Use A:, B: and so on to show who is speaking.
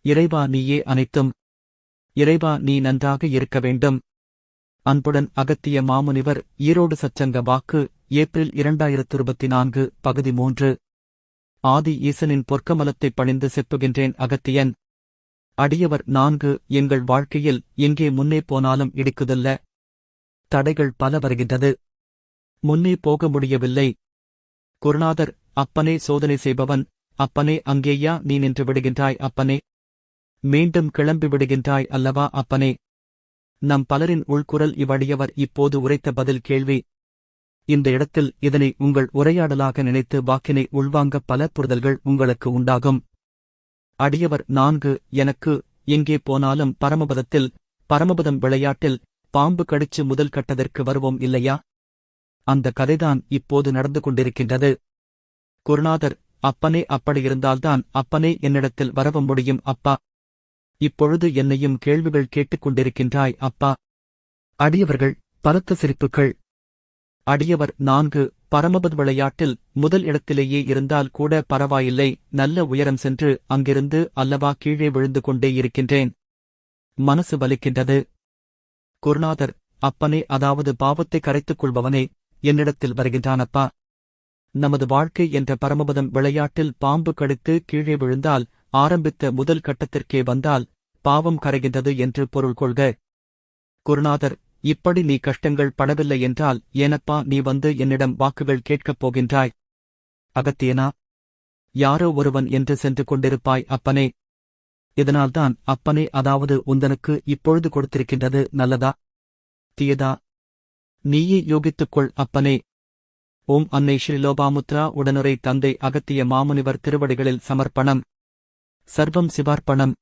A: இறைவா நீயே அனைத்தும். இறைவா நீ நன்றாக இருக்க வேண்டும். அன்புடன் அகத்திய மாமுனிவர். ஈரோடு சச்சங்க வாக்கு ஏப்ரல் 2024 பகுதி 3. ஆதி ஈசனின் பொற்கமலத்தைப் பணிந்து செப்புகின்றேன் அகத்தியன். அடியவர் 4. எங்கள் வாழ்க்கையில் எங்கே முன்னே போனாலும் இடிக்குதல்ல. தடைகள் பல வருகின்றது. முன்னே போக முடியவில்லை. குருநாதர். அப்பனே சோதனை செய்பவன். அப்பனே அங்கேயா நீ நின்று விடுகின்றாய் அப்பனே. மீண்டும் கிளம்பி விடுகின்றாய் அல்லவா அப்பனே. நம் பலரின் உள்குரல் இவ்வடியவர் இப்போது உரைத்த பதில் கேள்வி. இந்த இடத்தில் இதனை உங்கள் உரையாடலாக நினைத்து வாக்கினை உள்வாங்க பல புரிதல்கள் உங்களுக்கு உண்டாகும். அடியவர் 4. எனக்கு எங்கே போனாலும் பரமபதத்தில், பரமபதம் விளையாட்டில் பாம்பு கடிச்சு முதல் கட்டதற்கு வருவோம் இல்லையா? அந்த கதைதான் இப்போது நடந்து கொண்டிருக்கின்றது. குருநாதர். அப்பனே அப்படியிருந்தால்தான் அப்பனே என்னிடத்தில் வரவும் முடியும் அப்பா. இப்பொழுது என்னையும் கேள்விகள் கேட்டுக்கொண்டிருக்கின்றாய் அப்பா. அடியவர்கள். பலத்த சிரிப்புகள். அடியவர் 4. பரமபத விளையாட்டில் முதல் இடத்திலேயே இருந்தால் கூட பரவாயில்லை, நல்ல உயரம் சென்று அங்கிருந்து அல்லவா கீழே விழுந்து கொண்டே இருக்கின்றேன். மனசு வலிக்கின்றது. குருநாதர். அப்பனே அதாவது பாவத்தை கரைத்துக் கொள்பவனே என்னிடத்தில் வருகின்றானப்பா. நமது வாழ்க்கை என்ற பரமபதம் விளையாட்டில் பாம்பு கடித்து கீழே விழுந்தால் ஆரம்பித்த முதல் கட்டத்திற்கே வந்தால் பாவம் கரைகின்றது என்று பொருள் கொள்க. குருநாதர். இப்படி நீ கஷ்டங்கள் படவில்லை என்றால் ஏனப்பா நீ வந்து என்னிடம் வாக்குகள் கேட்கப் போகின்றாய்? அகத்தியனா. யாரோ ஒருவன் என்று சென்று கொண்டிருப்பாய் அப்பனே. இதனால்தான் அப்பனே அதாவது உந்தனுக்கு இப்பொழுது கொடுத்திருக்கின்றது நல்லதா தீயதா? நீயே யோகித்துக்கொள் அப்பனே. ஓம் அன்னை ஸ்ரீ லோபாமுத்ரா உடனுரை தந்தை அகத்திய மாமுனிவர் திருவடிகளில் சமர்ப்பணம். சர்வம் சிவார்ப்பணம்.